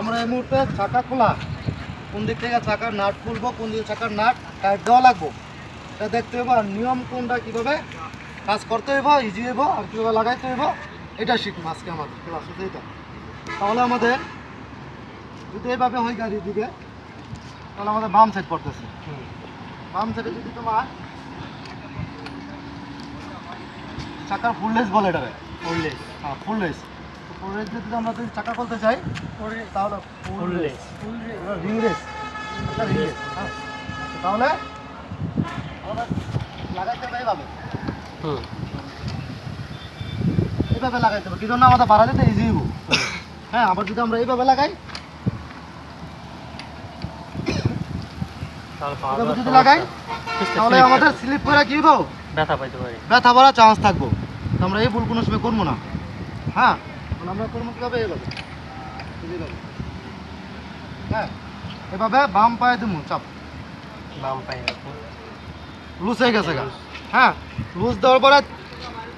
আমরা এই মুহূর্তে চাকা খোলা, কোন দিক থেকে চাকার নাট খুলবো, কোন দিকে চাকার নাট টাইট দেওয়া লাগবো এটা দেখতে হইব। আর নিয়ম কোনটা কীভাবে কাজ করতে হইব, ইজি হইব, আর কীভাবে লাগাইতে হইব এটা শিখবো আজকে আমাদের ক্লাস হচ্ছে এটা। তাহলে আমাদের যদি এইভাবে হয় গাড়ির দিকে, তাহলে আমাদের বাম সাইড পড়তেছে। বাম সাইডে যদি তোমার চাকার ফুললেস বলে এটারে, ফুললেস, হ্যাঁ ফুললেস। তো ফুললেস যদি আমরা যদি চাকা খুলতে চাই তাহলে ফুললেস, রিংলেস, এটা রিংলেস। হ্যাঁ, তাহলে আমরা লাগাইতে হবে এইভাবে, এইভাবে লাগাইতে হবে। কি জন্য আমাদের বাড়া দিতে ইজি হইব। হ্যাঁ, আবার যদি আমরা এইভাবে লাগাই, যদি লাগাই তাহলে আমাদের স্লিপ করে কি হইব, ব্যথা পাইতে পারি, ব্যথা পড়ার চান্স থাকবো। তো আমরা এই ভুল কোনো সময় করবো না। হ্যাঁ, আমরা করবো কীভাবে, এইভাবে, হ্যাঁ এভাবে বাম পায়ে দিব, চাপ বাম পায়ে লুজ হয়ে গেছে গা। হ্যাঁ, লুজ দেওয়ার পরে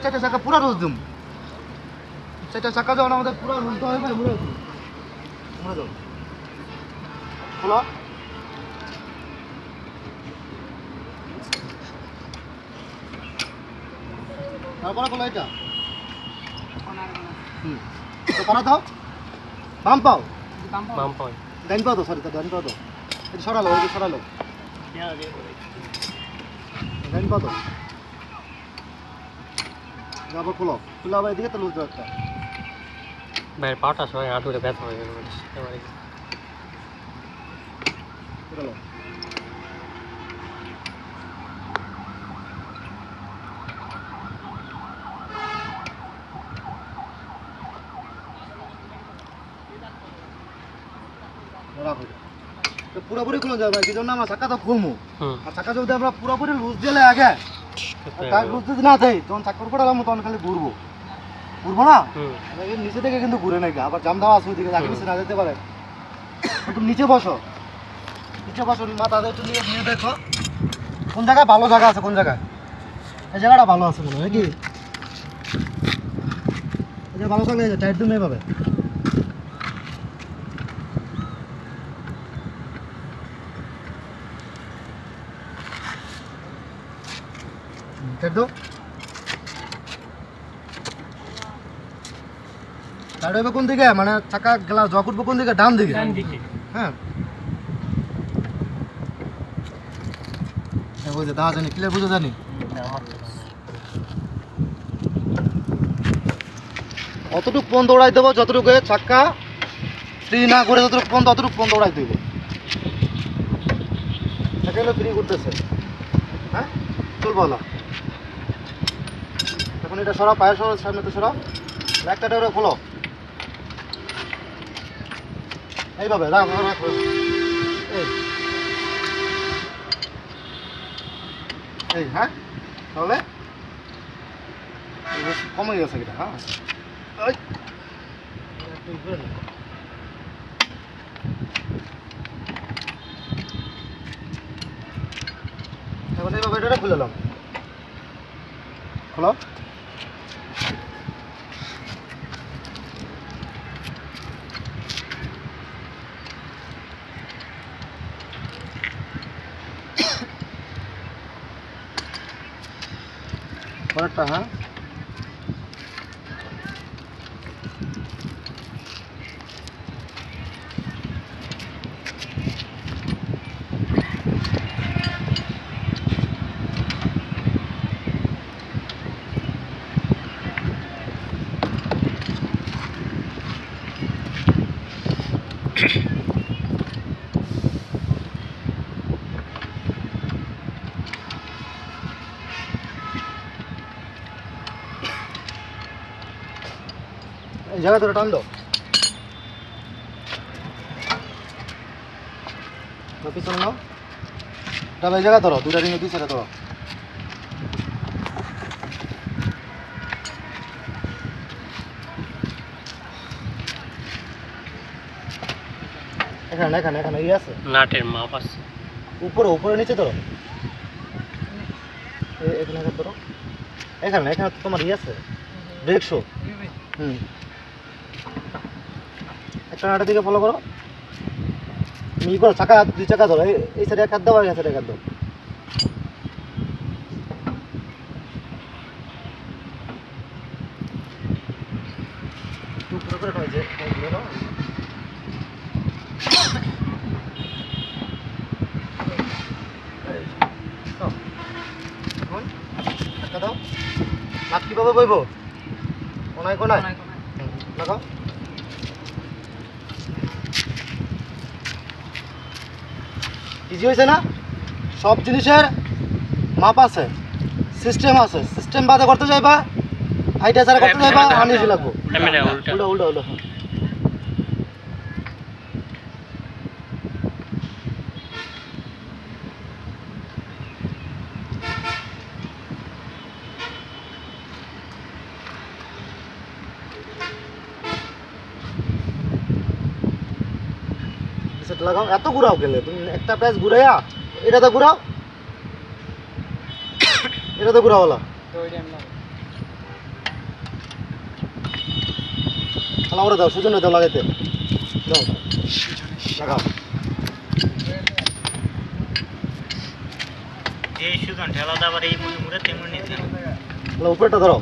চারটা চাকা পুরো লুজ দিম। চারটা চাকা যখন আমাদের পুরো লুজ দেওয়া হবে, মুড়ে যাও, খোলো। তারপরে খোলো এটা, করা দাও, বাম পাও, বাম পায়ে ডান পাও তো, সরি ডান পাও তো, এটা সরালো, ওই সরালো, ডান পাও তো, আবার খোলো, খোলা আবার এদিকে তো লুজ দেওয়া একটা। ভাইয়ের পাটা সবাই হাঁটুতে ব্যথা হয়ে গেল এবারে। খোলো। পুরোপুরি খুলে যাবে, কি জন্য আমার চাকা তো খুলবো। আর চাকা যদি আমরা পুরোপুরি লুজ দিলে আগে, লুজ যদি না দেয় তখন চাকার উপরে তখন খালি ঘুরবো, ঘুরবো না, নিচে থেকে কিন্তু ঘুরে নাকি আবার জাম দেওয়া আছে ওইদিকে, চাকা নিচে না যেতে পারে। একটু নিচে বসো, নিচে বসো, মাথা একটু নিয়ে নিয়ে দেখো কোন জায়গায় ভালো জায়গা আছে, কোন জায়গায় এই জায়গাটা ভালো আছে মনে হয় কি, এই যে ভালো থাকলে টাইট দিন এইভাবে, কোন দিকে, মানে চাকা গেলা জক উঠবো কোন দিকে, ডান দিকে। হ্যাঁ, বুঝে দা জানি, ক্লিয়ার বুঝে জানি। অতটুকু পন দৌড়াই দেবো যতটুকু চাক্কা ফ্রি না করে, যতটুকু পন ততটুকু পন দৌড়াই দেবো। সেখানে ফ্রি করতেছে, হ্যাঁ চলবো না। এখন এটা সরা, পায়ের সরা, সামনে তো সরা, একটা ওরা খোলো এইভাবে, রাখো এই, হ্যাঁ তাহলে কমে গেছে এটা। হ্যাঁ, এখন এইভাবে এটা খুলে নাও, খোলো। পরেরটা, হ্যাঁ এই জায়গা ধরে টান দাও, পিছনে নাও, ডাবে জায়গা ধরো, দুটা রিঙে দুই সাইডে ধরো। এখানে এখানে এখানে ইয়ে আছে, নাটের মাপ আছে উপরে, উপরে নিচে ধরো, এখানে এখানে ধরো, এখানে এখানে তোমার ইয়ে আছে ব্রেক শো। একটা নাটের দিকে ফলো করো। ই করো, চাকা দুই চাকা ধরো, এই সাইডে এক হাত দাও, এই সাইডে এক হাত দাও। টুকরো করে হয়েছে দাও। নাট কিভাবে বইব? কোনায় কোনায় লাগাও। ইজি হয়েছে না? সব জিনিসের মাপ আছে, সিস্টেম আছে। সিস্টেম বাদে করতে যাইবা, আইডিয়া ছাড়া করতে যাইবা, আনিয়ে লাগবো। উল্টা উল্টা উল্টা। সেটা লাগাও। এত ঘুরাও গেলে তুমি একটা প্যাচ ঘুরাইয়া এটাতে ঘুরাও, এটাতে ঘুরাও বলা। আমরা দাও, সুজন দাও লাগাইতে দাও, লাগাও। এই সুজন ঠেলা দাবার এই মুড়ে মুড়ে তেমন নিতে উপরেটা ধরো।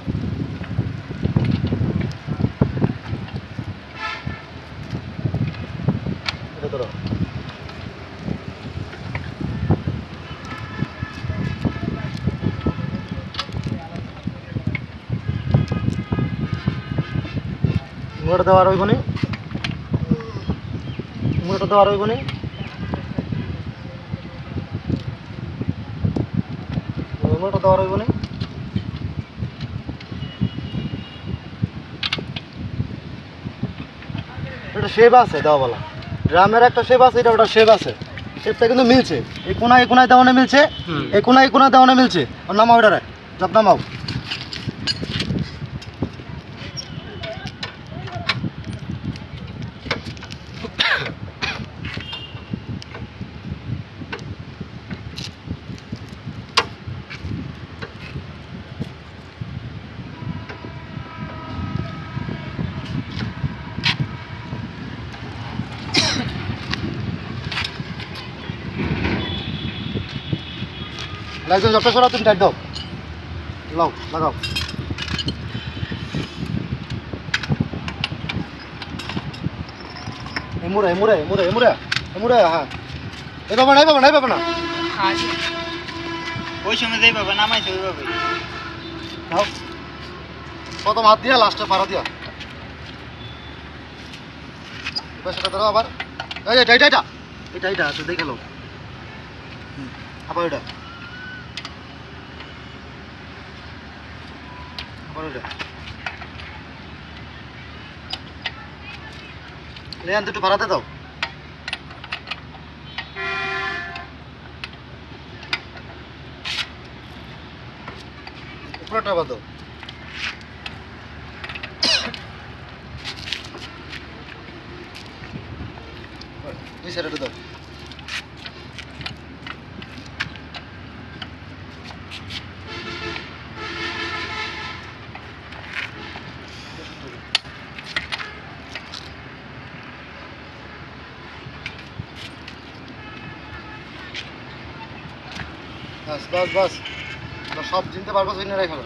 এটা ধরো। মুড়টা দেওয়ার ওই কোনে, মুড়টা দেওয়ার ওই কোনে। মুড়টা দেওয়ার ওই কোনে। এটা শেপ আছে দেওয়া বলা, ড্রামের একটা শেপ আছে, এটা ওটা শেপ আছে। শেপটা কিন্তু মিলছে, এই কোনায় দেওয়ানে মিলছে, এই কোনায় দেওয়ানে মিলছে। আর নামাও এটা, জব নামাও। লাইসেন্স জবটা সরা, তুমি টাইট দাও, লাও লাগাও। এমুরে এমুরে এমুরে এমুরে এমুরে, হ্যাঁ। এই বাবা নাই, বাবা নাই, বাবা না। ওই সময় যাই বাবা নামাইছে ওইভাবে দাও, প্রথম হাত দিয়া লাস্টে পাড়া দিয়া। এবার সেটা ধরো আবার, এই এটা এটা এটা এটা এটা আছে, দেখে লো। আবার এটা, আবার এটা লেয়ান দুটো বাড়াতে দাও। উপরেটা আবার দাও। এই সাইডটা দাও। বাস বাস বাস, সব চিনতে পারবো, চিনে রেখে